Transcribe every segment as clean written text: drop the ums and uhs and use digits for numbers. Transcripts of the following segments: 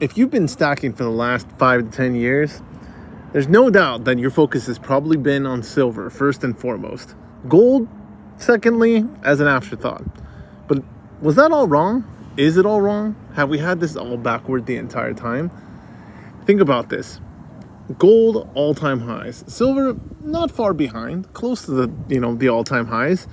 if you've been stacking for the last 5 to 10 years, there's no doubt that your focus has probably been on silver first and foremost. Gold, secondly, as an afterthought. But was that all wrong? Is it all wrong? Have we had this all backward the entire time? Think about this. Gold, all-time highs. Silver, not far behind, close to the all-time highs.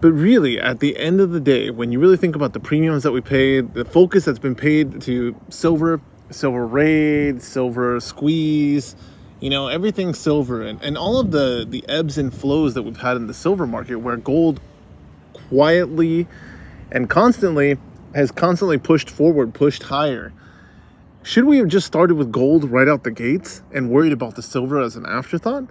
But really, at the end of the day, when you really think about the premiums that we paid, the focus that's been paid to silver, silver raid, silver squeeze, everything silver, and all of the ebbs and flows that we've had in the silver market, where gold quietly and has constantly pushed forward, pushed higher. Should we have just started with gold right out the gates and worried about the silver as an afterthought?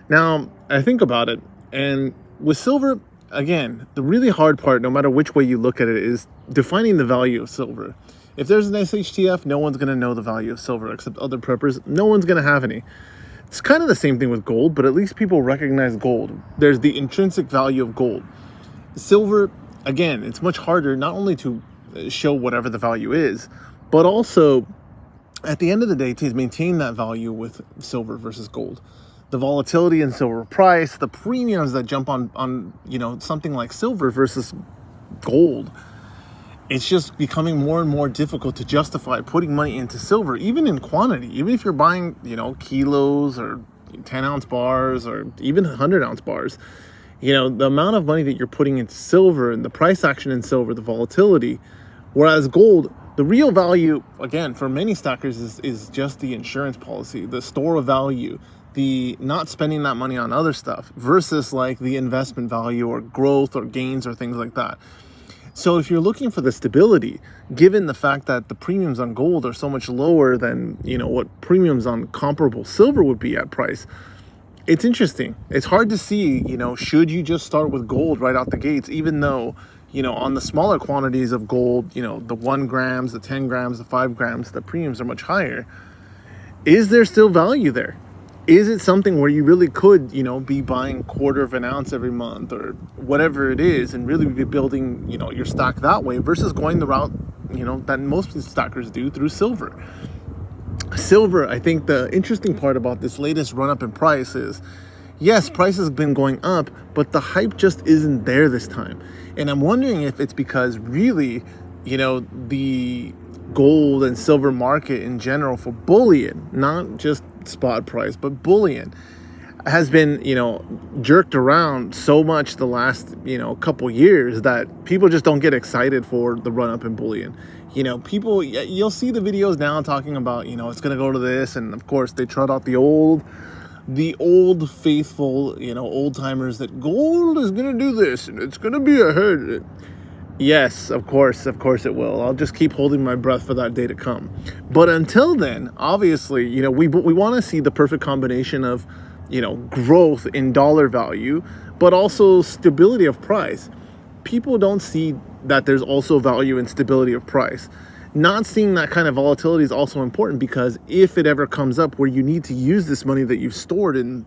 Now, I think about it, and with silver, again, the really hard part, no matter which way you look at it, is defining the value of silver. If there's an SHTF, no one's going to know the value of silver except other preppers. No one's going to have any. It's kind of the same thing with gold, but at least people recognize gold. There's the intrinsic value of gold. Silver, again, it's much harder not only to show whatever the value is, but also at the end of the day to maintain that value with silver versus gold. The volatility in silver price, the premiums that jump on something like silver versus gold. It's just becoming more and more difficult to justify putting money into silver, even in quantity. Even if you're buying, kilos or 10-ounce bars or even 100-ounce bars, the amount of money that you're putting into silver and the price action in silver, the volatility, whereas gold, the real value, again, for many stackers is just the insurance policy, the store of value, the not spending that money on other stuff versus like the investment value or growth or gains or things like that. So if you're looking for the stability, given the fact that the premiums on gold are so much lower than, what premiums on comparable silver would be at price, it's interesting. It's hard to see, should you just start with gold right out the gates, even though, on the smaller quantities of gold, the 1 grams, the 10 grams, the 5 grams, the premiums are much higher. Is there still value there? Is it something where you really could, be buying 1/4 of an ounce every month or whatever it is and really be building, your stock that way versus going the route, that most stackers do through silver? Silver, I think the interesting part about this latest run up in price is, yes, price has been going up, but the hype just isn't there this time. And I'm wondering if it's because really, the gold and silver market in general for bullion, not just spot price, but bullion, has been, jerked around so much the last, couple years that people just don't get excited for the run up in bullion. People, you'll see the videos now talking about, it's going to go to this. And of course they trot out the old faithful, old timers that gold is going to do this and it's going to be ahead. Yes, of course it will. I'll just keep holding my breath for that day to come. But until then, obviously, we want to see the perfect combination of, growth in dollar value, but also stability of price. People don't see that there's also value in stability of price. Not seeing that kind of volatility is also important because if it ever comes up where you need to use this money that you've stored in,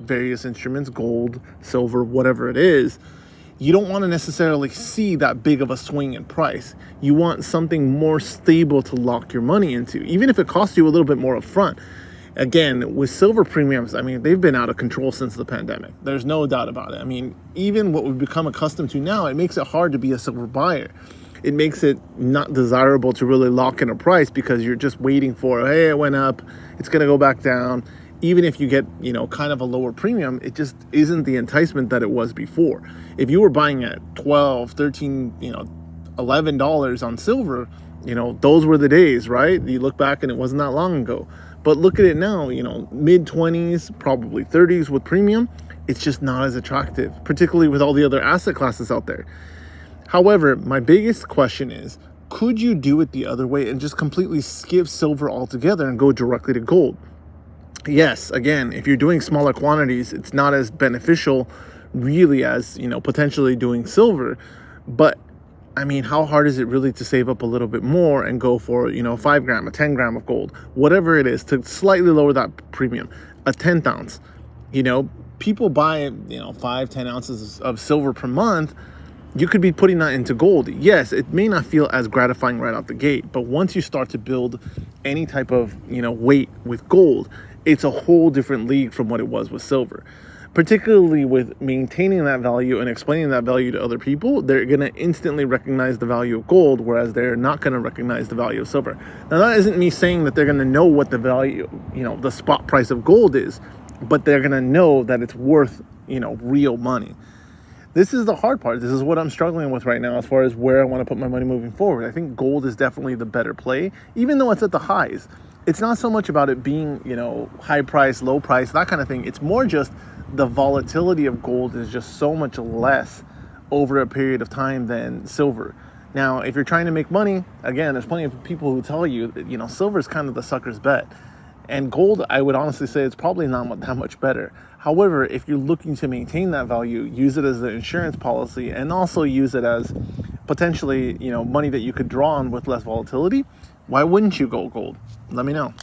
various instruments, gold, silver, whatever it is, you don't want to necessarily see that big of a swing in price. You want something more stable to lock your money into, even if it costs you a little bit more upfront. Again, with silver premiums, they've been out of control since the pandemic. There's no doubt about it. Even what we've become accustomed to now, it makes it hard to be a silver buyer. It makes it not desirable to really lock in a price because you're just waiting for, hey, it went up, it's going to go back down. Even if you get, kind of a lower premium, it just isn't the enticement that it was before. If you were buying at $12, $13, $11 on silver, those were the days, right? You look back and it wasn't that long ago. But look at it now, mid-20s, probably 30s with premium. It's just not as attractive, particularly with all the other asset classes out there. However, my biggest question is, could you do it the other way and just completely skip silver altogether and go directly to gold? Yes, again, if you're doing smaller quantities, it's not as beneficial really as, potentially doing silver. But how hard is it really to save up a little bit more and go for, 5 gram, a 10 gram of gold, whatever it is, to slightly lower that premium, a 10th ounce? People buy, 5-10 ounces of silver per month. you could be putting that into gold. Yes, it may not feel as gratifying right out the gate, but once you start to build any type of, weight with gold, it's a whole different league from what it was with silver. Particularly with maintaining that value and explaining that value to other people, they're going to instantly recognize the value of gold, whereas they're not going to recognize the value of silver. Now, that isn't me saying that they're going to know what the value, the spot price of gold is, but they're going to know that it's worth, real money. This is the hard part. This is what I'm struggling with right now as far as where I want to put my money moving forward. I think gold is definitely the better play, even though it's at the highs. It's not so much about it being, high price, low price, that kind of thing. It's more just the volatility of gold is just so much less over a period of time than silver. Now, if you're trying to make money, again, there's plenty of people who tell you that, silver is kind of the sucker's bet. And gold, I would honestly say it's probably not that much better. However, if you're looking to maintain that value, use it as an insurance policy and also use it as potentially, money that you could draw on with less volatility, why wouldn't you go gold? Let me know.